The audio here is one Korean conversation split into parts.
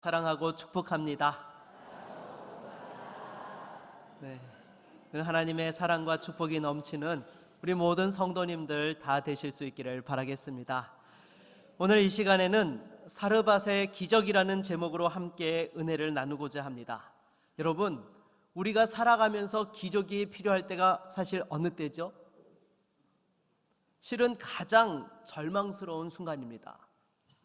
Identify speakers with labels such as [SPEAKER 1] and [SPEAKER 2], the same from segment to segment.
[SPEAKER 1] 사랑하고 축복합니다. 네, 하나님의 사랑과 축복이 넘치는 우리 모든 성도님들 다 되실 수 있기를 바라겠습니다. 오늘 이 시간에는 사르밧의 기적이라는 제목으로 함께 은혜를 나누고자 합니다. 여러분, 우리가 살아가면서 기적이 필요할 때가 사실 어느 때죠? 실은 가장 절망스러운 순간입니다.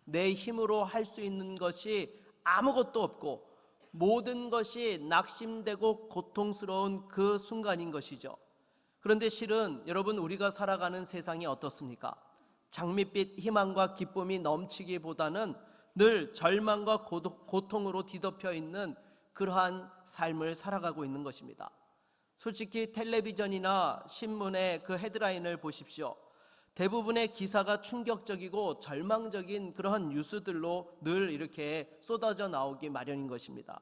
[SPEAKER 1] 내 힘으로 할 수 있는 것이 아무것도 없고 모든 것이 낙심되고 고통스러운 그 순간인 것이죠. 그런데 실은 여러분, 우리가 살아가는 세상이 어떻습니까? 장밋빛 희망과 기쁨이 넘치기보다는 늘 절망과 고통으로 뒤덮여 있는 그러한 삶을 살아가고 있는 것입니다. 솔직히 텔레비전이나 신문의 그 헤드라인을 보십시오. 대부분의 기사가 충격적이고 절망적인 그러한 뉴스들로 늘 이렇게 쏟아져 나오기 마련인 것입니다.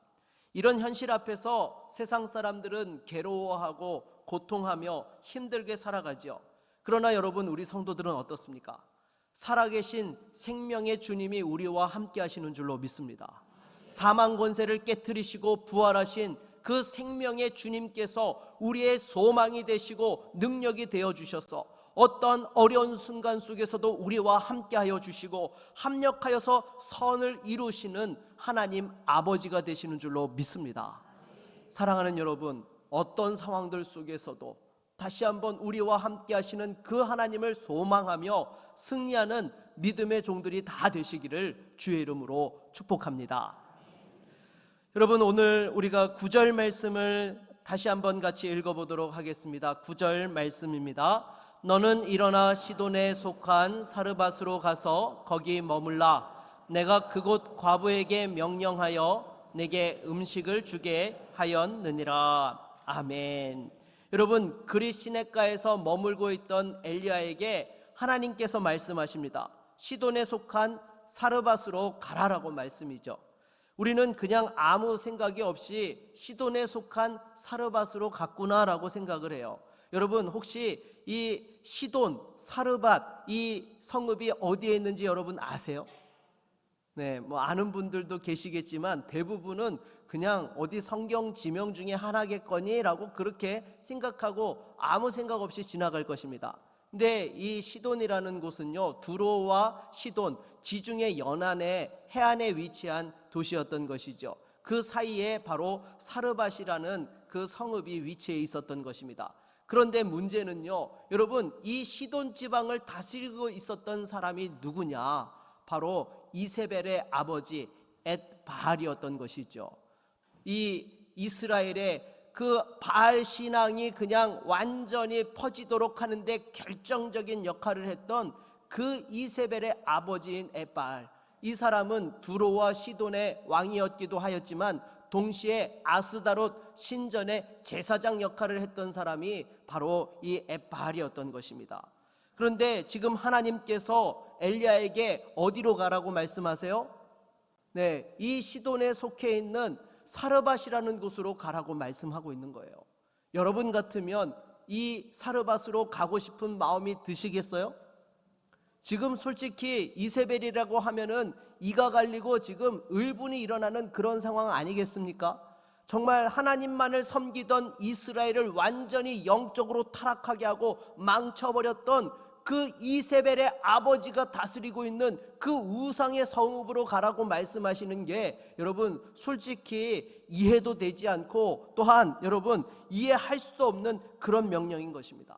[SPEAKER 1] 이런 현실 앞에서 세상 사람들은 괴로워하고 고통하며 힘들게 살아가지요. 그러나 여러분, 우리 성도들은 어떻습니까? 살아계신 생명의 주님이 우리와 함께 하시는 줄로 믿습니다. 사망 권세를 깨트리시고 부활하신 그 생명의 주님께서 우리의 소망이 되시고 능력이 되어주셔서 어떤 어려운 순간 속에서도 우리와 함께하여 주시고 합력하여서 선을 이루시는 하나님 아버지가 되시는 줄로 믿습니다. 사랑하는 여러분, 어떤 상황들 속에서도 다시 한번 우리와 함께하시는 그 하나님을 소망하며 승리하는 믿음의 종들이 다 되시기를 주의 이름으로 축복합니다. 여러분, 오늘 우리가 9절 말씀을 다시 한번 같이 읽어보도록 하겠습니다. 9절 말씀입니다. 너는 일어나 시돈에 속한 사르밧으로 가서 거기 머물라. 내가 그곳 과부에게 명령하여 내게 음식을 주게 하였느니라. 아멘. 여러분, 그릿 시내가에서 머물고 있던 엘리야에게 하나님께서 말씀하십니다. 시돈에 속한 사르밧으로 가라라고 말씀이죠. 우리는 그냥 아무 생각이 없이 시돈에 속한 사르밧으로 갔구나라고 생각을 해요. 여러분, 혹시 이 시돈, 사르밧, 이 성읍이 어디에 있는지 여러분 아세요? 네, 아는 분들도 계시겠지만 대부분은 그냥 어디 성경 지명 중에 하나겠거니라고 그렇게 생각하고 아무 생각 없이 지나갈 것입니다. 근데 이 시돈이라는 곳은요, 두로와 시돈, 지중해 연안의 해안에 위치한 도시였던 것이죠. 그 사이에 바로 사르밧이라는 그 성읍이 위치해 있었던 것입니다. 그런데 문제는요, 여러분, 이 시돈 지방을 다스리고 있었던 사람이 누구냐? 바로 이세벨의 아버지 앳바알이었던 것이죠. 이 이스라엘의 그 바알 신앙이 그냥 완전히 퍼지도록 하는데 결정적인 역할을 했던 그 이세벨의 아버지인 앳바알, 이 사람은 두로와 시돈의 왕이었기도 하였지만 동시에 아스다롯 신전의 제사장 역할을 했던 사람이 바로 이 앳바알이었던 것입니다. 그런데 지금 하나님께서 엘리야에게 어디로 가라고 말씀하세요? 네, 이 시돈에 속해 있는 사르밧이라는 곳으로 가라고 말씀하고 있는 거예요. 여러분 같으면 이 사르밧으로 가고 싶은 마음이 드시겠어요? 지금 솔직히 이세벨이라고 하면은 이가 갈리고 지금 의분이 일어나는 그런 상황 아니겠습니까? 정말 하나님만을 섬기던 이스라엘을 완전히 영적으로 타락하게 하고 망쳐버렸던 그 이세벨의 아버지가 다스리고 있는 그 우상의 성읍으로 가라고 말씀하시는 게 여러분, 솔직히 이해도 되지 않고 또한 여러분, 이해할 수도 없는 그런 명령인 것입니다.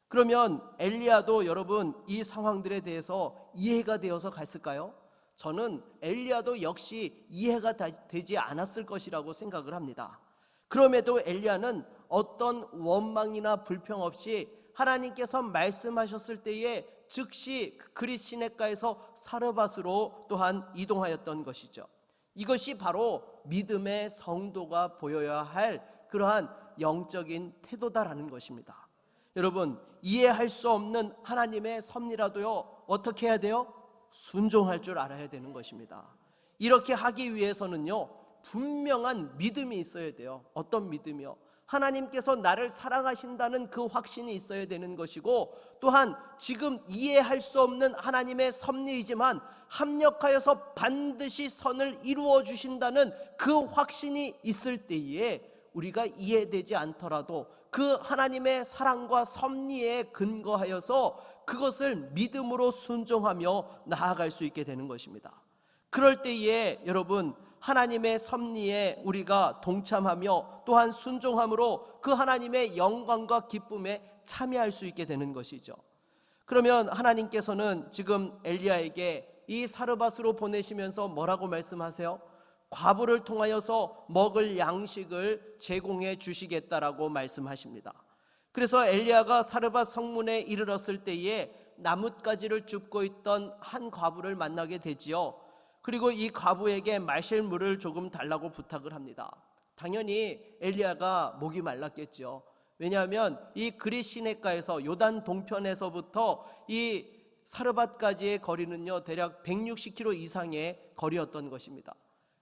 [SPEAKER 1] 그러면 엘리야도 여러분, 이 상황들에 대해서 이해가 되어서 갔을까요? 저는 엘리야도 역시 이해가 되지 않았을 것이라고 생각을 합니다. 그럼에도 엘리야는 어떤 원망이나 불평 없이 하나님께서 말씀하셨을 때에 즉시 그릿 시내가에서 사르밧으로 또한 이동하였던 것이죠. 이것이 바로 믿음의 성도가 보여야 할 그러한 영적인 태도다라는 것입니다. 여러분, 이해할 수 없는 하나님의 섭리라도요, 어떻게 해야 돼요? 순종할 줄 알아야 되는 것입니다. 이렇게 하기 위해서는요, 분명한 믿음이 있어야 돼요. 어떤 믿음이요? 하나님께서 나를 사랑하신다는 그 확신이 있어야 되는 것이고, 또한 지금 이해할 수 없는 하나님의 섭리이지만 합력하여서 반드시 선을 이루어 주신다는 그 확신이 있을 때에 우리가 이해되지 않더라도 그 하나님의 사랑과 섭리에 근거하여서 그것을 믿음으로 순종하며 나아갈 수 있게 되는 것입니다. 그럴 때에 여러분, 하나님의 섭리에 우리가 동참하며 또한 순종함으로 그 하나님의 영광과 기쁨에 참여할 수 있게 되는 것이죠. 그러면 하나님께서는 지금 엘리야에게 이 사르밧으로 보내시면서 뭐라고 말씀하세요? 과부를 통하여서 먹을 양식을 제공해 주시겠다라고 말씀하십니다. 그래서 엘리야가 사르밧 성문에 이르렀을 때에 나뭇가지를 줍고 있던 한 과부를 만나게 되지요. 그리고 이 과부에게 마실 물을 조금 달라고 부탁을 합니다. 당연히 엘리야가 목이 말랐겠죠. 왜냐하면 이 그릿 시내가에서 요단 동편에서부터 이 사르밧까지의 거리는요 대략 160km 이상의 거리였던 것입니다.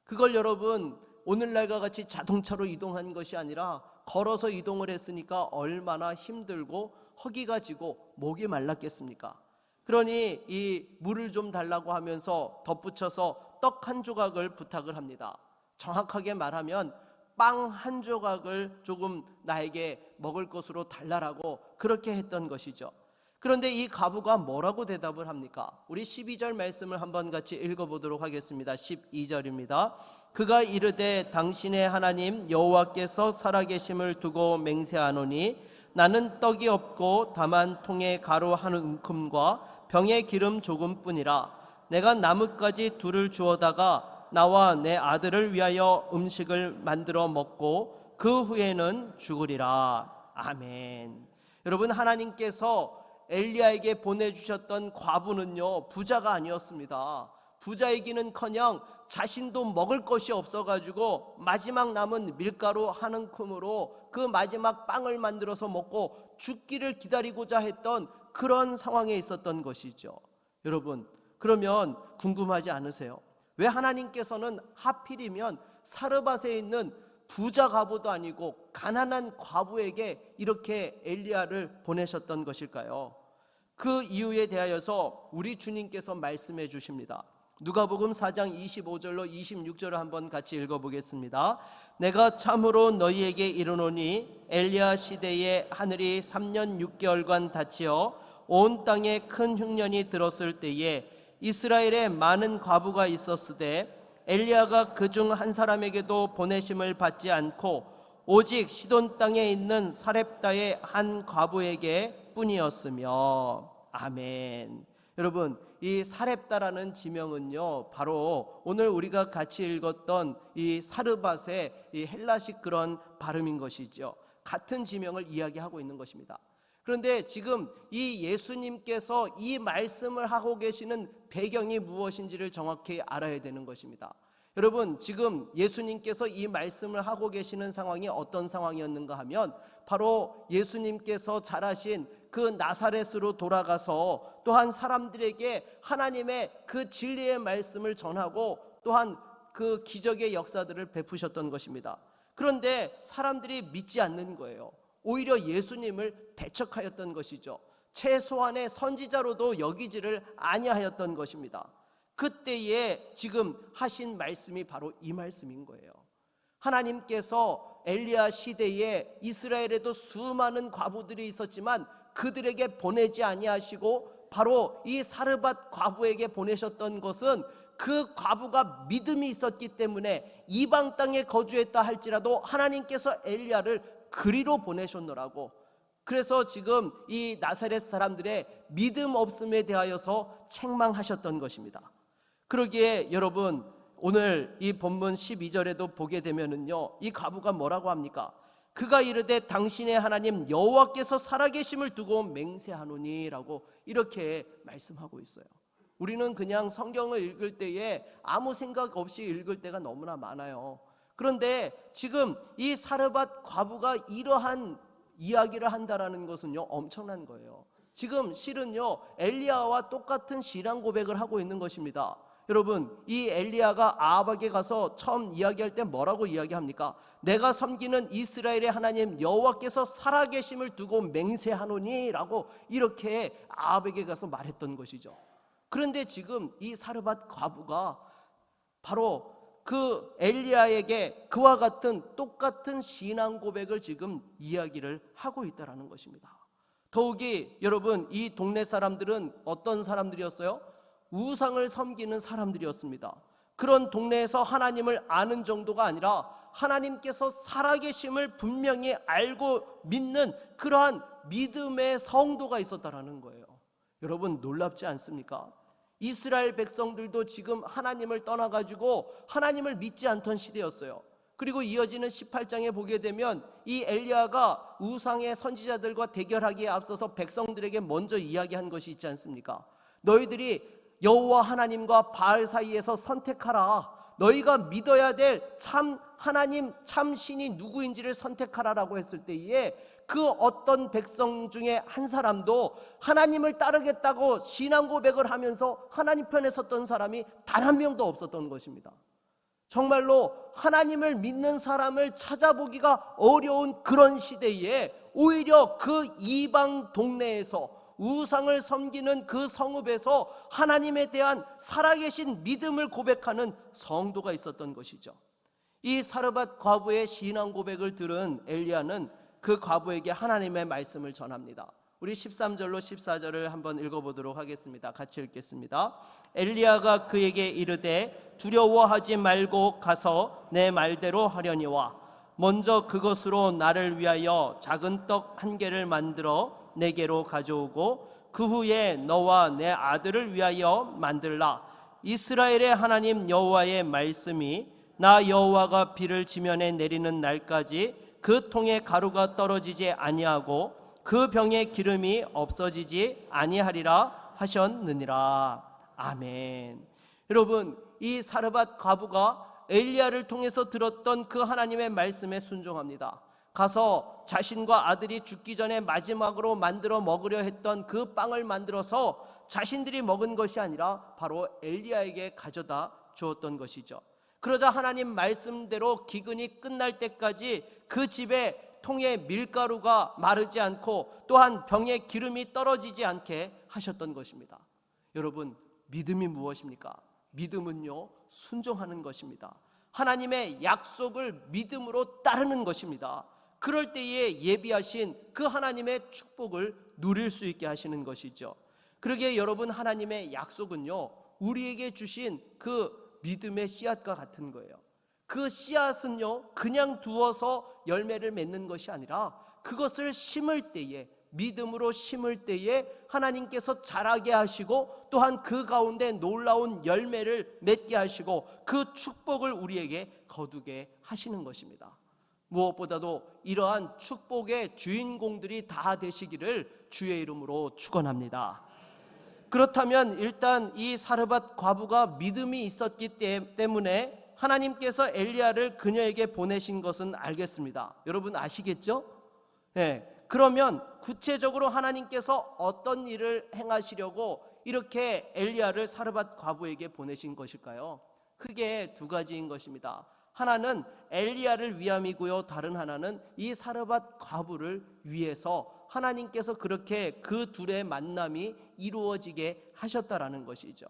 [SPEAKER 1] 그걸 여러분 오늘날과 같이 자동차로 이동한 것이 아니라 걸어서 이동을 했으니까 얼마나 힘들고 허기가 지고 목이 말랐겠습니까? 그러니 이 물을 좀 달라고 하면서 덧붙여서 떡 한 조각을 부탁을 합니다. 정확하게 말하면 빵 한 조각을 조금 나에게 먹을 것으로 달라라고 그렇게 했던 것이죠. 그런데 이 과부가 뭐라고 대답을 합니까? 우리 12절 말씀을 한번 같이 읽어보도록 하겠습니다. 12절입니다. 그가 이르되 당신의 하나님 여호와께서 살아계심을 두고 맹세하노니 나는 떡이 없고 다만 통에 가루 한 움큼과 병에 기름 조금뿐이라. 내가 나뭇가지 둘을 주어다가 나와 내 아들을 위하여 음식을 만들어 먹고 그 후에는 죽으리라. 아멘. 여러분, 하나님께서 엘리야에게 보내주셨던 과부는요 부자가 아니었습니다. 부자이기는커녕 자신도 먹을 것이 없어가지고 마지막 남은 밀가루 한 움큼으로 그 마지막 빵을 만들어서 먹고 죽기를 기다리고자 했던 그런 상황에 있었던 것이죠. 여러분, 그러면 궁금하지 않으세요? 왜 하나님께서는 하필이면 사르밧에 있는 부자 과부도 아니고 가난한 과부에게 이렇게 엘리야를 보내셨던 것일까요? 그 이유에 대하여서 우리 주님께서 말씀해 주십니다. 누가복음 4장 25절로 26절을 한번 같이 읽어보겠습니다. 내가 참으로 너희에게 이르노니 엘리야 시대에 하늘이 3년 6개월간 닫히어 온 땅에 큰 흉년이 들었을 때에 이스라엘에 많은 과부가 있었으되 엘리야가 그중 한 사람에게도 보내심을 받지 않고 오직 시돈 땅에 있는 사렙다의 한 과부에게 뿐이었으며. 아멘. 여러분, 이 사렙다라는 지명은요 바로 오늘 우리가 같이 읽었던 이 사르밧의 이 헬라식 그런 발음인 것이죠. 같은 지명을 이야기하고 있는 것입니다. 그런데 지금 이 예수님께서 이 말씀을 하고 계시는 배경이 무엇인지를 정확히 알아야 되는 것입니다. 여러분, 지금 예수님께서 이 말씀을 하고 계시는 상황이 어떤 상황이었는가 하면 바로 예수님께서 자라신 그 나사렛으로 돌아가서 또한 사람들에게 하나님의 그 진리의 말씀을 전하고 또한 그 기적의 역사들을 베푸셨던 것입니다. 그런데 사람들이 믿지 않는 거예요. 오히려 예수님을 배척하였던 것이죠. 최소한의 선지자로도 여기지를 아니하였던 것입니다. 그때에 지금 하신 말씀이 바로 이 말씀인 거예요. 하나님께서 엘리야 시대에 이스라엘에도 수많은 과부들이 있었지만 그들에게 보내지 아니하시고 바로 이 사르밧 과부에게 보내셨던 것은 그 과부가 믿음이 있었기 때문에 이방 땅에 거주했다 할지라도 하나님께서 엘리야를 그리로 보내셨노라고. 그래서 지금 이 나사렛 사람들의 믿음 없음에 대하여서 책망하셨던 것입니다. 그러기에 여러분, 오늘 이 본문 12절에도 보게 되면은요 이 과부가 뭐라고 합니까? 그가 이르되 당신의 하나님 여호와께서 살아계심을 두고 맹세하노니라고 이렇게 말씀하고 있어요. 우리는 그냥 성경을 읽을 때에 아무 생각 없이 읽을 때가 너무나 많아요. 그런데 지금 이 사르밧 과부가 이러한 이야기를 한다라는 것은요 엄청난 거예요. 지금 실은요 엘리야와 똑같은 신앙 고백을 하고 있는 것입니다. 여러분, 이 엘리야가 아합에게 가서 처음 이야기할 때 뭐라고 이야기합니까? 내가 섬기는 이스라엘의 하나님 여호와께서 살아계심을 두고 맹세하노니 라고 이렇게 아합에게 가서 말했던 것이죠. 그런데 지금 이 사르밧 과부가 바로 그 엘리야에게 그와 같은 똑같은 신앙 고백을 지금 이야기를 하고 있다는 것입니다. 더욱이 여러분, 이 동네 사람들은 어떤 사람들이었어요? 우상을 섬기는 사람들이었습니다. 그런 동네에서 하나님을 아는 정도가 아니라 하나님께서 살아계심을 분명히 알고 믿는 그러한 믿음의 성도가 있었다라는 거예요. 여러분, 놀랍지 않습니까? 이스라엘 백성들도 지금 하나님을 떠나가지고 하나님을 믿지 않던 시대였어요. 그리고 이어지는 18장에 보게 되면 이 엘리야가 우상의 선지자들과 대결하기에 앞서서 백성들에게 먼저 이야기한 것이 있지 않습니까? 너희들이 여호와 하나님과 바알 사이에서 선택하라. 너희가 믿어야 될 참 하나님, 참 신이 누구인지를 선택하라라고 했을 때에 그 어떤 백성 중에 한 사람도 하나님을 따르겠다고 신앙 고백을 하면서 하나님 편에 섰던 사람이 단 한 명도 없었던 것입니다. 정말로 하나님을 믿는 사람을 찾아보기가 어려운 그런 시대에 오히려 그 이방 동네에서 우상을 섬기는 그 성읍에서 하나님에 대한 살아계신 믿음을 고백하는 성도가 있었던 것이죠. 이 사르밧 과부의 신앙 고백을 들은 엘리야는 그 과부에게 하나님의 말씀을 전합니다. 우리 13절로 14절을 한번 읽어보도록 하겠습니다. 같이 읽겠습니다. 엘리야가 그에게 이르되 두려워하지 말고 가서 내 말대로 하려니와 먼저 그것으로 나를 위하여 작은 떡 한 개를 만들어 내게로 가져오고 그 후에 너와 내 아들을 위하여 만들라. 이스라엘의 하나님 여호와의 말씀이 나 여호와가 비를 지면에 내리는 날까지 그 통에 가루가 떨어지지 아니하고 그 병에 기름이 없어지지 아니하리라 하셨느니라. 아멘. 여러분, 이 사르밧 과부가 엘리야를 통해서 들었던 그 하나님의 말씀에 순종합니다. 가서 자신과 아들이 죽기 전에 마지막으로 만들어 먹으려 했던 그 빵을 만들어서 자신들이 먹은 것이 아니라 바로 엘리야에게 가져다 주었던 것이죠. 그러자 하나님 말씀대로 기근이 끝날 때까지 그 집에 통에 밀가루가 마르지 않고 또한 병에 기름이 떨어지지 않게 하셨던 것입니다. 여러분, 믿음이 무엇입니까? 믿음은요, 순종하는 것입니다. 하나님의 약속을 믿음으로 따르는 것입니다. 그럴 때에 예비하신 그 하나님의 축복을 누릴 수 있게 하시는 것이죠. 그러기에 여러분, 하나님의 약속은요, 우리에게 주신 그 믿음의 씨앗과 같은 거예요. 그 씨앗은요, 그냥 두어서 열매를 맺는 것이 아니라 그것을 심을 때에, 믿음으로 심을 때에 하나님께서 자라게 하시고 또한 그 가운데 놀라운 열매를 맺게 하시고 그 축복을 우리에게 거두게 하시는 것입니다. 무엇보다도 이러한 축복의 주인공들이 다 되시기를 주의 이름으로 축원합니다. 그렇다면 일단 이 사르밧 과부가 믿음이 있었기 때문에 하나님께서 엘리야를 그녀에게 보내신 것은 알겠습니다. 여러분 아시겠죠? 네. 그러면 구체적으로 하나님께서 어떤 일을 행하시려고 이렇게 엘리야를 사르밧 과부에게 보내신 것일까요? 크게 두 가지인 것입니다. 하나는 엘리야를 위함이고요, 다른 하나는 이 사르밧 과부를 위해서 하나님께서 그렇게 그 둘의 만남이 이루어지게 하셨다라는 것이죠.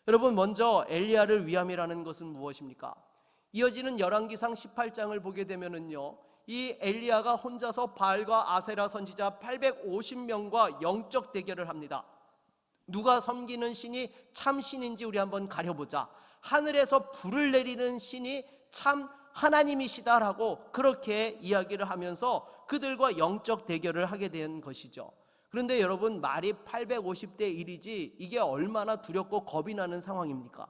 [SPEAKER 1] 여러분, 먼저 엘리야를 위함이라는 것은 무엇입니까? 이어지는 열왕기상 18장을 보게 되면은요, 이 엘리야가 혼자서 바알과 아세라 선지자 850명과 영적 대결을 합니다. 누가 섬기는 신이 참 신인지 우리 한번 가려보자. 하늘에서 불을 내리는 신이 참 하나님이시다라고 그렇게 이야기를 하면서 그들과 영적 대결을 하게 된 것이죠. 그런데 여러분, 말이 850대 1이지 이게 얼마나 두렵고 겁이 나는 상황입니까?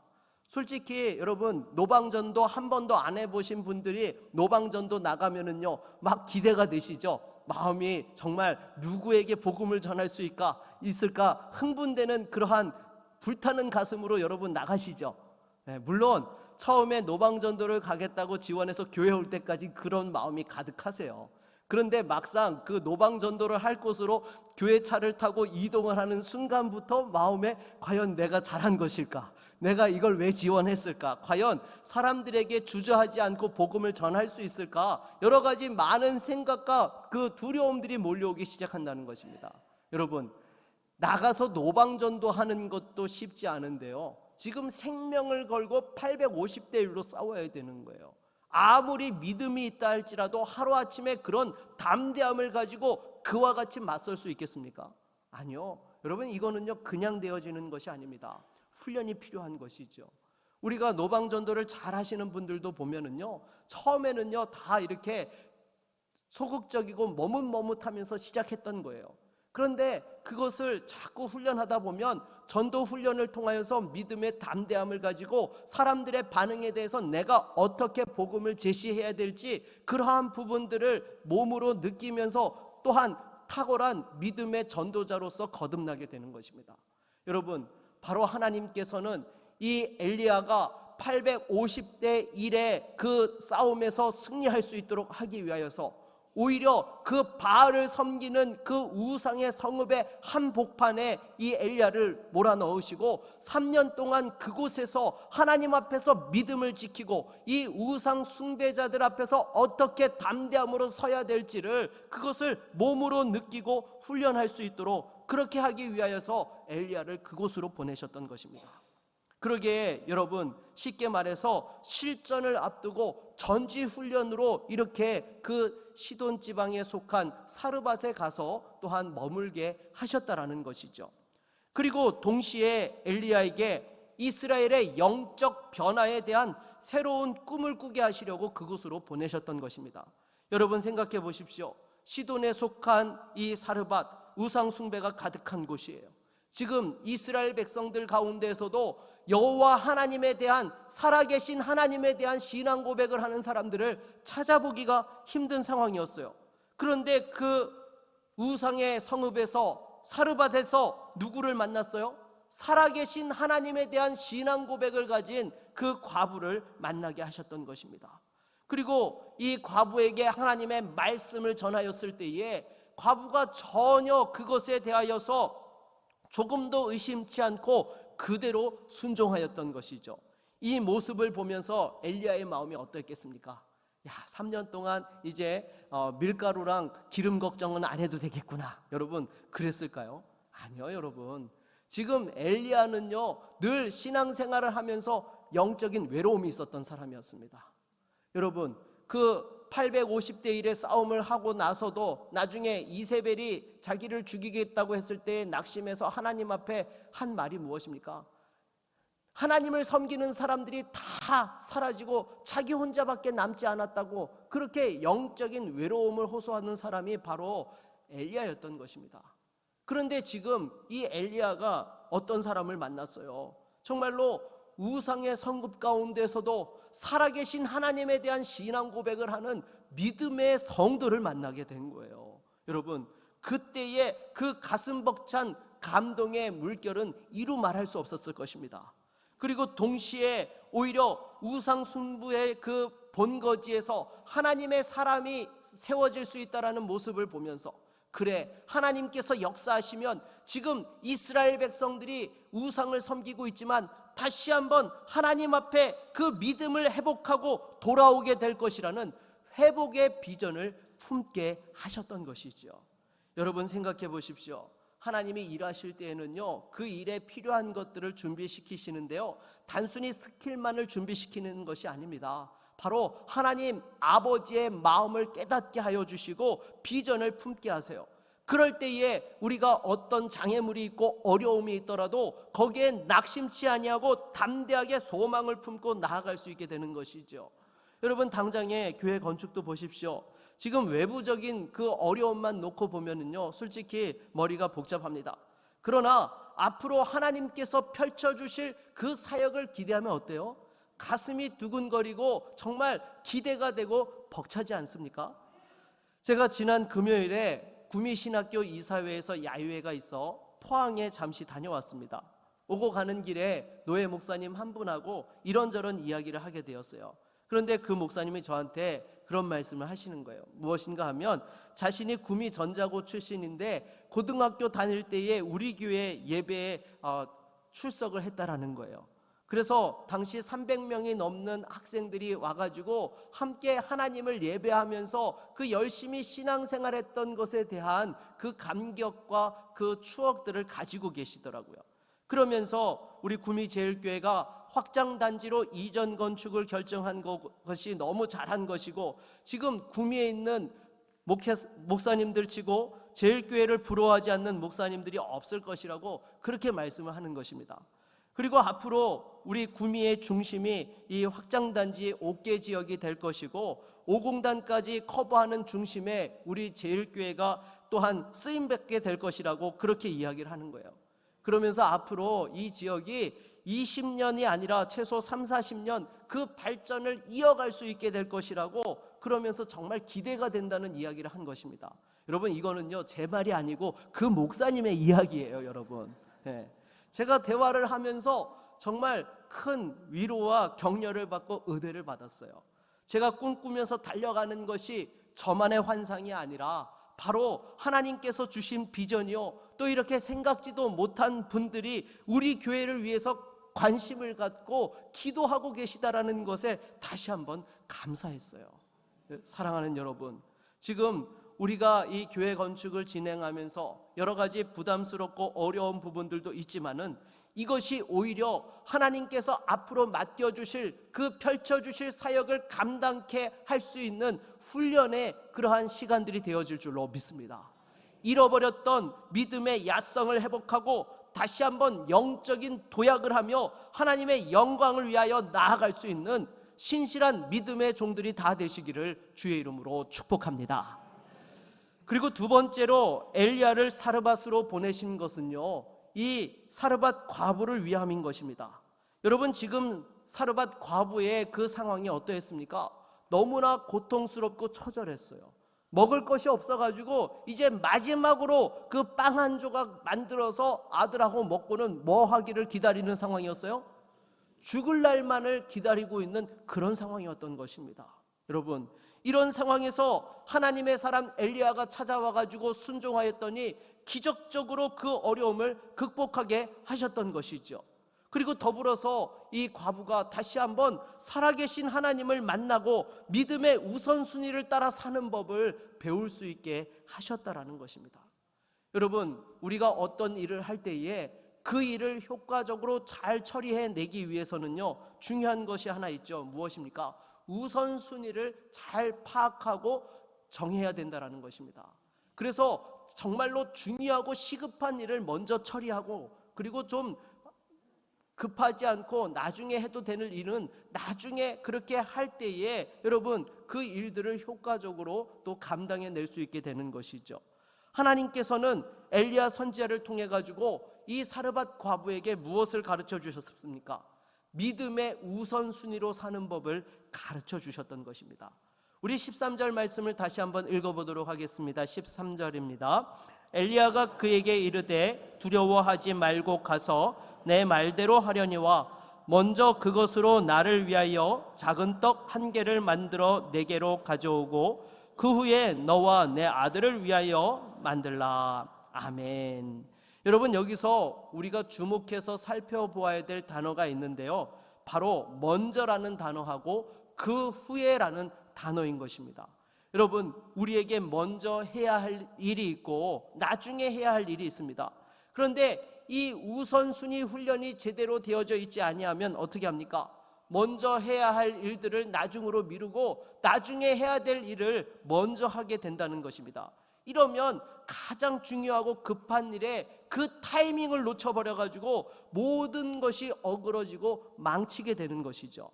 [SPEAKER 1] 솔직히 여러분, 노방전도 한 번도 안 해보신 분들이 노방전도 나가면은요, 막 기대가 되시죠? 마음이 정말 누구에게 복음을 전할 수 있을까 흥분되는 그러한 불타는 가슴으로 여러분 나가시죠? 네, 물론 처음에 노방전도를 가겠다고 지원해서 교회 올 때까지 그런 마음이 가득하세요. 그런데 막상 그 노방전도를 할 곳으로 교회 차를 타고 이동을 하는 순간부터 마음에 과연 내가 잘한 것일까? 내가 이걸 왜 지원했을까? 과연 사람들에게 주저하지 않고 복음을 전할 수 있을까? 여러 가지 많은 생각과 그 두려움들이 몰려오기 시작한다는 것입니다. 여러분, 나가서 노방전도 하는 것도 쉽지 않은데요, 지금 생명을 걸고 850대 1로 싸워야 되는 거예요. 아무리 믿음이 있다 할지라도 하루아침에 그런 담대함을 가지고 그와 같이 맞설 수 있겠습니까? 아니요. 여러분, 이거는요 그냥 되어지는 것이 아닙니다. 훈련이 필요한 것이죠. 우리가 노방전도를 잘 하시는 분들도 보면은요, 처음에는요 다 이렇게 소극적이고 머뭇머뭇하면서 시작했던 거예요. 그런데 그것을 자꾸 훈련하다 보면 전도 훈련을 통하여서 믿음의 담대함을 가지고 사람들의 반응에 대해서 내가 어떻게 복음을 제시해야 될지 그러한 부분들을 몸으로 느끼면서 또한 탁월한 믿음의 전도자로서 거듭나게 되는 것입니다. 여러분, 바로 하나님께서는 이 엘리야가 850대 1의 그 싸움에서 승리할 수 있도록 하기 위하여서 오히려 그 바알을 섬기는 그 우상의 성읍의 한복판에 이 엘리야를 몰아넣으시고 3년 동안 그곳에서 하나님 앞에서 믿음을 지키고 이 우상 숭배자들 앞에서 어떻게 담대함으로 서야 될지를 그것을 몸으로 느끼고 훈련할 수 있도록 그렇게 하기 위하여서 엘리야를 그곳으로 보내셨던 것입니다. 그러기에 여러분, 쉽게 말해서 실전을 앞두고 전지훈련으로 이렇게 그 시돈 지방에 속한 사르밧에 가서 또한 머물게 하셨다라는 것이죠. 그리고 동시에 엘리야에게 이스라엘의 영적 변화에 대한 새로운 꿈을 꾸게 하시려고 그곳으로 보내셨던 것입니다. 여러분, 생각해 보십시오. 시돈에 속한 이 사르밧, 우상 숭배가 가득한 곳이에요. 지금 이스라엘 백성들 가운데에서도 여호와 하나님에 대한, 살아계신 하나님에 대한 신앙 고백을 하는 사람들을 찾아보기가 힘든 상황이었어요. 그런데 그 우상의 성읍에서, 사르밧에서 누구를 만났어요? 살아계신 하나님에 대한 신앙 고백을 가진 그 과부를 만나게 하셨던 것입니다. 그리고 이 과부에게 하나님의 말씀을 전하였을 때에 과부가 전혀 그것에 대하여서 조금도 의심치 않고 그대로 순종하였던 것이죠. 이 모습을 보면서 엘리야의 마음이 어땠겠습니까? 3년 동안 이제 밀가루랑 기름 걱정은 안 해도 되겠구나. 여러분, 그랬을까요? 아니요, 여러분. 지금 엘리야는요 늘 신앙생활을 하면서 영적인 외로움이 있었던 사람이었습니다. 여러분, 그 850대 1의 싸움을 하고 나서도 나중에 이세벨이 자기를 죽이겠다고 했을 때 낙심해서 하나님 앞에 한 말이 무엇입니까? 하나님을 섬기는 사람들이 다 사라지고 자기 혼자밖에 남지 않았다고, 그렇게 영적인 외로움을 호소하는 사람이 바로 엘리야였던 것입니다. 그런데 지금 이 엘리야가 어떤 사람을 만났어요? 정말로 우상의 성읍 가운데서도 살아계신 하나님에 대한 신앙 고백을 하는 믿음의 성도를 만나게 된 거예요. 여러분, 그때의 그 가슴 벅찬 감동의 물결은 이루 말할 수 없었을 것입니다. 그리고 동시에 오히려 우상 숭배의 그 본거지에서 하나님의 사람이 세워질 수 있다라는 모습을 보면서, 그래, 하나님께서 역사하시면 지금 이스라엘 백성들이 우상을 섬기고 있지만 다시 한번 하나님 앞에 그 믿음을 회복하고 돌아오게 될 것이라는 회복의 비전을 품게 하셨던 것이죠. 여러분, 생각해 보십시오. 하나님이 일하실 때에는요 그 일에 필요한 것들을 준비시키시는데요, 단순히 스킬만을 준비시키는 것이 아닙니다. 바로 하나님 아버지의 마음을 깨닫게 하여 주시고 비전을 품게 하세요. 그럴 때에 우리가 어떤 장애물이 있고 어려움이 있더라도 거기에 낙심치 아니하고 담대하게 소망을 품고 나아갈 수 있게 되는 것이죠. 여러분, 당장에 교회 건축도 보십시오. 지금 외부적인 그 어려움만 놓고 보면은요 솔직히 머리가 복잡합니다. 그러나 앞으로 하나님께서 펼쳐주실 그 사역을 기대하면 어때요? 가슴이 두근거리고 정말 기대가 되고 벅차지 않습니까? 제가 지난 금요일에 구미신학교 이사회에서 야유회가 있어 포항에 잠시 다녀왔습니다. 오고 가는 길에 노예 목사님 한 분하고 이런저런 이야기를 하게 되었어요. 그런데 그 목사님이 저한테 그런 말씀을 하시는 거예요. 무엇인가 하면 자신이 구미 전자고 출신인데 고등학교 다닐 때에 우리 교회 예배에 출석을 했다라는 거예요. 그래서 당시 300명이 넘는 학생들이 와가지고 함께 하나님을 예배하면서 그 열심히 신앙생활했던 것에 대한 그 감격과 그 추억들을 가지고 계시더라고요. 그러면서 우리 구미제일교회가 확장단지로 이전 건축을 결정한 것이 너무 잘한 것이고, 지금 구미에 있는 목사님들 치고 제일교회를 부러워하지 않는 목사님들이 없을 것이라고 그렇게 말씀을 하는 것입니다. 그리고 앞으로 우리 구미의 중심이 이 확장단지 5개 지역이 될 것이고, 5공단까지 커버하는 중심에 우리 제일교회가 또한 쓰임받게 될 것이라고 그렇게 이야기를 하는 거예요. 그러면서 앞으로 이 지역이 20년이 아니라 최소 3, 40년 그 발전을 이어갈 수 있게 될 것이라고, 그러면서 정말 기대가 된다는 이야기를 한 것입니다. 여러분, 이거는요 제 말이 아니고 그 목사님의 이야기예요. 여러분, 제가 대화를 하면서 정말 큰 위로와 격려를 받고 은혜를 받았어요. 제가 꿈꾸면서 달려가는 것이 저만의 환상이 아니라 바로 하나님께서 주신 비전이요, 또 이렇게 생각지도 못한 분들이 우리 교회를 위해서 관심을 갖고 기도하고 계시다라는 것에 다시 한번 감사했어요. 사랑하는 여러분, 지금 우리가 이 교회 건축을 진행하면서 여러 가지 부담스럽고 어려운 부분들도 있지만은, 이것이 오히려 하나님께서 앞으로 맡겨주실 그 펼쳐주실 사역을 감당케 할 수 있는 훈련의 그러한 시간들이 되어질 줄로 믿습니다. 잃어버렸던 믿음의 야성을 회복하고 다시 한번 영적인 도약을 하며 하나님의 영광을 위하여 나아갈 수 있는 신실한 믿음의 종들이 다 되시기를 주의 이름으로 축복합니다. 그리고 두 번째로 엘리야를 사르밧으로 보내신 것은요, 이 사르밧 과부를 위함인 것입니다. 여러분, 지금 사르밧 과부의 그 상황이 어떠했습니까? 너무나 고통스럽고 처절했어요. 먹을 것이 없어가지고 이제 마지막으로 그 빵 한 조각 만들어서 아들하고 먹고는 뭐 하기를 기다리는 상황이었어요? 죽을 날만을 기다리고 있는 그런 상황이었던 것입니다. 여러분, 이런 상황에서 하나님의 사람 엘리야가 찾아와가지고 순종하였더니 기적적으로 그 어려움을 극복하게 하셨던 것이죠. 그리고 더불어서 이 과부가 다시 한번 살아계신 하나님을 만나고 믿음의 우선순위를 따라 사는 법을 배울 수 있게 하셨다라는 것입니다. 여러분, 우리가 어떤 일을 할 때에 그 일을 효과적으로 잘 처리해내기 위해서는요, 중요한 것이 하나 있죠. 무엇입니까? 우선순위를 잘 파악하고 정해야 된다는 것입니다. 그래서 정말로 중요하고 시급한 일을 먼저 처리하고, 그리고 좀 급하지 않고 나중에 해도 되는 일은 나중에 그렇게 할 때에 여러분, 그 일들을 효과적으로 또 감당해낼 수 있게 되는 것이죠. 하나님께서는 엘리야 선지자를 통해 가지고 이 사르밧 과부에게 무엇을 가르쳐 주셨습니까? 믿음의 우선순위로 사는 법을 가르쳐 주셨던 것입니다. 우리 13절 말씀을 다시 한번 읽어보도록 하겠습니다. 13절입니다. 엘리야가 그에게 이르되 두려워하지 말고 가서 내 말대로 하려니와 먼저 그것으로 나를 위하여 작은 떡 한 개를 만들어 내게로 가져오고 그 후에 너와 내 아들을 위하여 만들라. 아멘. 여러분, 여기서 우리가 주목해서 살펴보아야 될 단어가 있는데요, 바로 먼저라는 단어하고 그 후에라는 단어인 것입니다. 여러분, 우리에게 먼저 해야 할 일이 있고 나중에 해야 할 일이 있습니다. 그런데 이 우선순위 훈련이 제대로 되어져 있지 아니하면 어떻게 합니까? 먼저 해야 할 일들을 나중으로 미루고 나중에 해야 될 일을 먼저 하게 된다는 것입니다. 이러면 가장 중요하고 급한 일에 그 타이밍을 놓쳐버려가지고 모든 것이 어그러지고 망치게 되는 것이죠.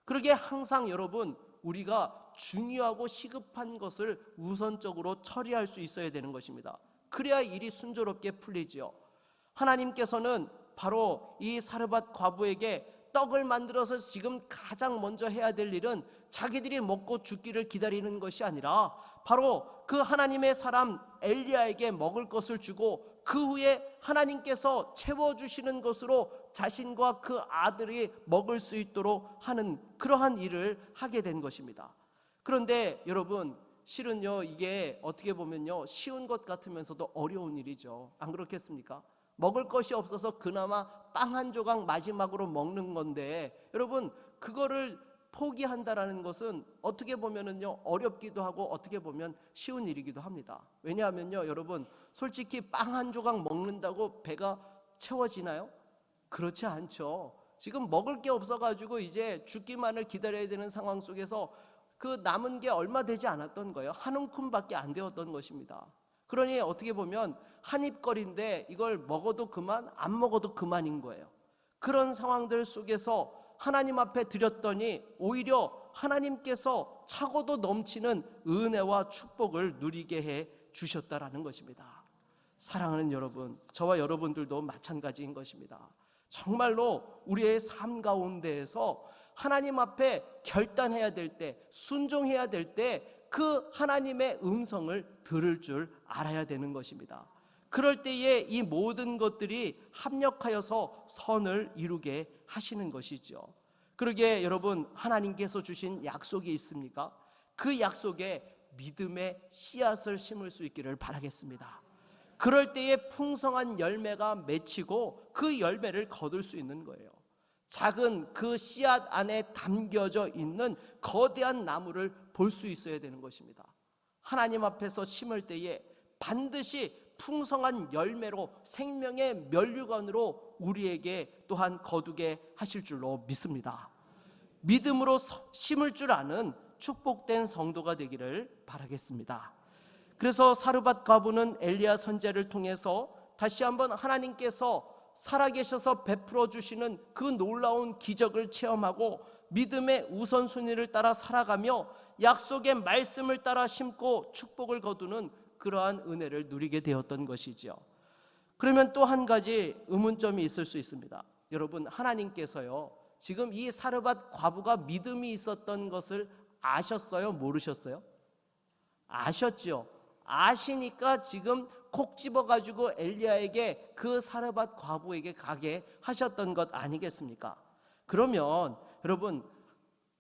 [SPEAKER 1] 그러기에 항상 여러분, 우리가 중요하고 시급한 것을 우선적으로 처리할 수 있어야 되는 것입니다. 그래야 일이 순조롭게 풀리지요. 하나님께서는 바로 이 사르밧 과부에게 떡을 만들어서 지금 가장 먼저 해야 될 일은 자기들이 먹고 죽기를 기다리는 것이 아니라 바로 그 하나님의 사람 엘리야에게 먹을 것을 주고 그 후에 하나님께서 채워주시는 것으로 자신과 그 아들이 먹을 수 있도록 하는 그러한 일을 하게 된 것입니다. 그런데 여러분, 실은요, 이게 어떻게 보면요, 쉬운 것 같으면서도 어려운 일이죠. 안 그렇겠습니까? 먹을 것이 없어서 그나마 빵 한 조각 마지막으로 먹는 건데, 여러분 그거를 포기한다라는 것은 어떻게 보면은요 어렵기도 하고 어떻게 보면 쉬운 일이기도 합니다. 왜냐하면요 여러분, 솔직히 빵 한 조각 먹는다고 배가 채워지나요? 그렇지 않죠. 지금 먹을 게 없어가지고 이제 죽기만을 기다려야 되는 상황 속에서 그 남은 게 얼마 되지 않았던 거예요. 한 움큼밖에 안 되었던 것입니다. 그러니 어떻게 보면 한 입거리인데 이걸 먹어도 그만, 안 먹어도 그만인 거예요. 그런 상황들 속에서 하나님 앞에 드렸더니 오히려 하나님께서 차고도 넘치는 은혜와 축복을 누리게 해 주셨다라는 것입니다. 사랑하는 여러분, 저와 여러분들도 마찬가지인 것입니다. 정말로 우리의 삶 가운데에서 하나님 앞에 결단해야 될 때, 순종해야 될 때 그 하나님의 음성을 들을 줄 알아야 되는 것입니다. 그럴 때에 이 모든 것들이 합력하여서 선을 이루게 하시는 것이죠. 그러게 여러분, 하나님께서 주신 약속이 있습니까? 그 약속에 믿음의 씨앗을 심을 수 있기를 바라겠습니다. 그럴 때에 풍성한 열매가 맺히고 그 열매를 거둘 수 있는 거예요. 작은 그 씨앗 안에 담겨져 있는 거대한 나무를 볼 수 있어야 되는 것입니다. 하나님 앞에서 심을 때에 반드시 풍성한 열매로 생명의 면류관으로 우리에게 또한 거두게 하실 줄로 믿습니다. 믿음으로 심을 줄 아는 축복된 성도가 되기를 바라겠습니다. 그래서 사르밧 과부는 엘리야 선지자를 통해서 다시 한번 하나님께서 살아계셔서 베풀어 주시는 그 놀라운 기적을 체험하고 믿음의 우선순위를 따라 살아가며 약속의 말씀을 따라 심고 축복을 거두는 그러한 은혜를 누리게 되었던 것이죠. 그러면 또 한 가지 의문점이 있을 수 있습니다. 여러분, 하나님께서요 지금 이 사르밧 과부가 믿음이 있었던 것을 아셨어요? 모르셨어요? 아셨죠. 아시니까 지금 콕 집어가지고 엘리야에게 그 사르밧 과부에게 가게 하셨던 것 아니겠습니까? 그러면 여러분,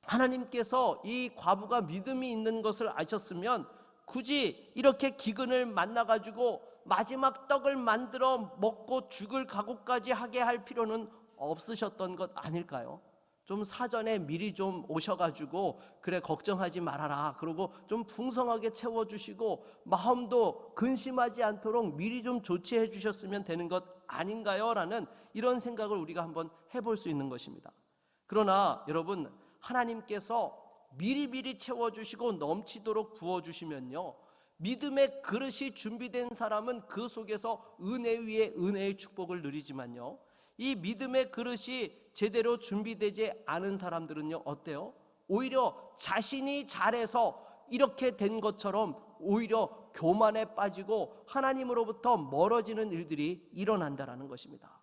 [SPEAKER 1] 하나님께서 이 과부가 믿음이 있는 것을 아셨으면 굳이 이렇게 기근을 만나가지고 마지막 떡을 만들어 먹고 죽을 각오까지 하게 할 필요는 없으셨던 것 아닐까요? 좀 사전에 미리 좀 오셔가지고 그래 걱정하지 말아라, 그리고 좀 풍성하게 채워주시고 마음도 근심하지 않도록 미리 좀 조치해 주셨으면 되는 것 아닌가요? 라는 이런 생각을 우리가 한번 해볼 수 있는 것입니다. 그러나 여러분, 하나님께서 미리미리 채워주시고 넘치도록 부어주시면요 믿음의 그릇이 준비된 사람은 그 속에서 은혜 위에 은혜의 축복을 누리지만요, 이 믿음의 그릇이 제대로 준비되지 않은 사람들은요 어때요? 오히려 자신이 잘해서 이렇게 된 것처럼 오히려 교만에 빠지고 하나님으로부터 멀어지는 일들이 일어난다라는 것입니다.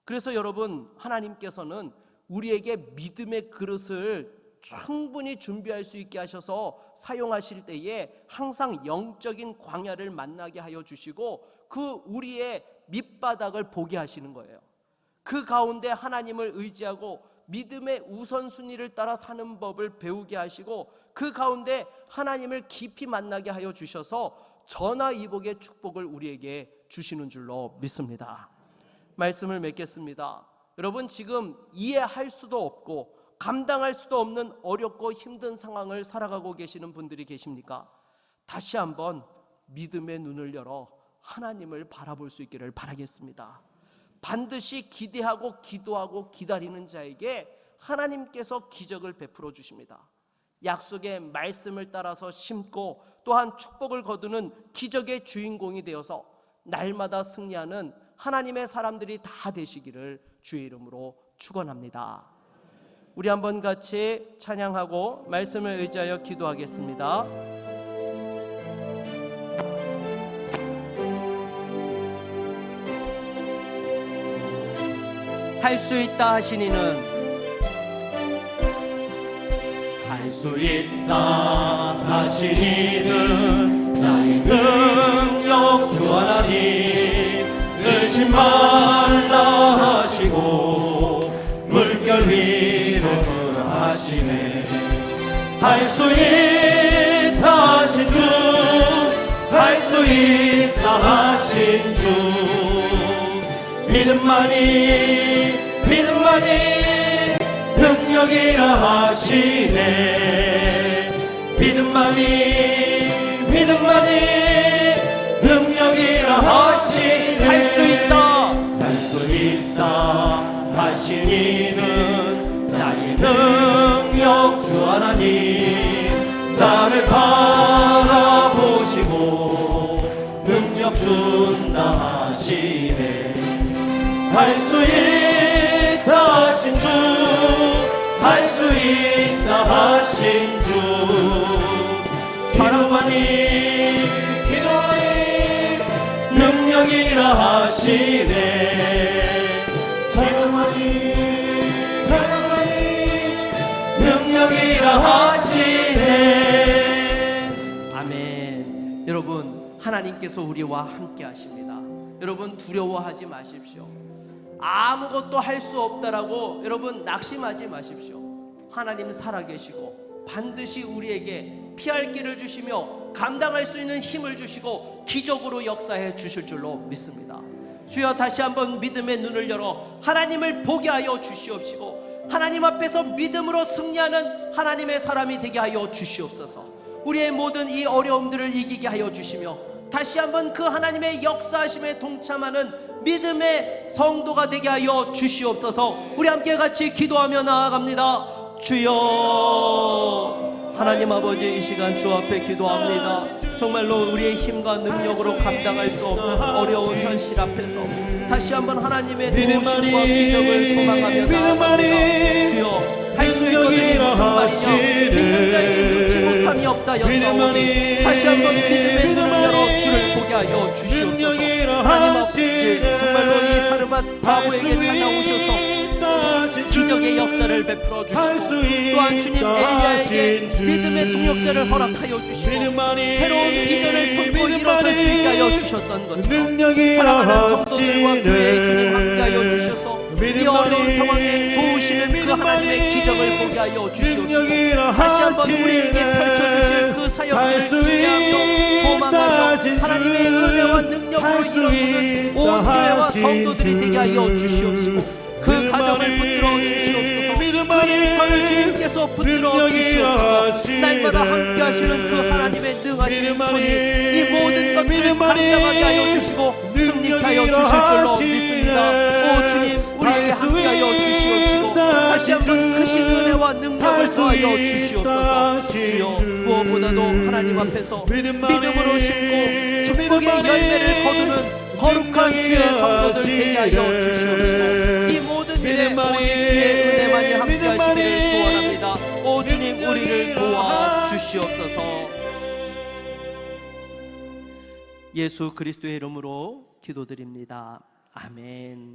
[SPEAKER 1] 그래서 여러분, 하나님께서는 우리에게 믿음의 그릇을 충분히 준비할 수 있게 하셔서 사용하실 때에 항상 영적인 광야를 만나게 하여 주시고 그 우리의 밑바닥을 보게 하시는 거예요. 그 가운데 하나님을 의지하고 믿음의 우선순위를 따라 사는 법을 배우게 하시고 그 가운데 하나님을 깊이 만나게 하여 주셔서 전화이복의 축복을 우리에게 주시는 줄로 믿습니다. 말씀을 맺겠습니다. 여러분, 지금 이해할 수도 없고 감당할 수도 없는 어렵고 힘든 상황을 살아가고 계시는 분들이 계십니까? 다시 한번 믿음의 눈을 열어 하나님을 바라볼 수 있기를 바라겠습니다. 반드시 기대하고 기도하고 기다리는 자에게 하나님께서 기적을 베풀어 주십니다. 약속의 말씀을 따라서 심고 또한 축복을 거두는 기적의 주인공이 되어서 날마다 승리하는 하나님의 사람들이 다 되시기를 주의 이름으로 축원합니다. 우리 한번 같이 찬양하고 말씀을 의지하여 기도하겠습니다. 할 수 있다 하시니는
[SPEAKER 2] 할 수 있다 하시니는 나의 능력 주 하나님 의심 말라 하시고 물결 위로 하시네. 할 수 있다 하신 주, 할 수 있다 하신 주, 믿음만이 능력이라 하시네. 믿음만이 능력이라 하시네.
[SPEAKER 1] 할 수 있다
[SPEAKER 2] 하신 이는 나의 능력 주 하나님, 나를 바라보시고 능력 준다 하시네. 할 수 있다 하신 주, 할 수 있다 하신 주, 사랑만이 기도만이 능력이라 하시네. 사랑만이 능력이라 하시네.
[SPEAKER 1] 아멘. 여러분, 하나님께서 우리와 함께 하십니다. 여러분, 두려워하지 마십시오. 아무것도 할 수 없다라고 여러분 낙심하지 마십시오. 하나님 살아계시고 반드시 우리에게 피할 길을 주시며 감당할 수 있는 힘을 주시고 기적으로 역사해 주실 줄로 믿습니다. 주여, 다시 한번 믿음의 눈을 열어 하나님을 보게 하여 주시옵시고 하나님 앞에서 믿음으로 승리하는 하나님의 사람이 되게 하여 주시옵소서. 우리의 모든 이 어려움들을 이기게 하여 주시며 다시 한번 그 하나님의 역사하심에 동참하는 믿음의 성도가 되게 하여 주시옵소서. 우리 함께 같이 기도하며 나아갑니다. 주여, 하나님 아버지, 이 시간 주 앞에 기도합니다. 정말로 우리의 힘과 능력으로 감당할 수 없는 어려운 현실 앞에서 다시 한번 하나님의 도우심과 기적을 소망하며 나아갑니다. 주여, 할 수 있거든요. 무슨 말이냐? 믿는 자에게 눈치 못함이 없다 였사오니 다시 한번 믿음의 눈을 열어 주를 보게 하여 주시옵소서. 하나님 아버지, 정말로 이 사르밧 바보에게 찾아오셔서 기적의 역사를 베풀어 주시고 또한 주님 엘리야에게 믿음의 동역자를 허락하여 주시고 새로운 비전을 품고 일어설 수 있게 하여 주셨던 것처럼 사랑하는 성도들과 교회의 주님 함께하여 주셔서 이 어려운 상황에 도우시는 그 하나님의 기적을 보게 하여 주시옵시고 다시 한번 우리에게 펼쳐주실 그 사역을 기대하며 소망하며 하나님의 은혜와 능력으로 일어서는 온 교회와 성도들이 되게 하여 주시옵시고 그 가정을 붙들어 주시옵소서. 그 일터를 주님께서 붙들어 주시옵소서. 날마다 함께 하시는 그 하나님의 능하신 손이 이 모든 것들을 감당하게 하여 주시고 승리케 하여 주실 줄로 믿습니다. 오 주님, 우리에게 함께 하여 주시옵시고 다시 한번 크신 은혜와 능력을 더하여 주시옵소서. 주여, 무엇보다도 하나님 앞에서 믿음으로 심고 축복의 열매를 거두는 거룩한 주의 성도들 되게 하여 주시옵시고 이 모든 일에 오직 주의 은혜만이 함께 하시기를 소원합니다. 오 주님, 우리를 도와 주시옵소서. 예수 그리스도의 이름으로 기도드립니다. 아멘.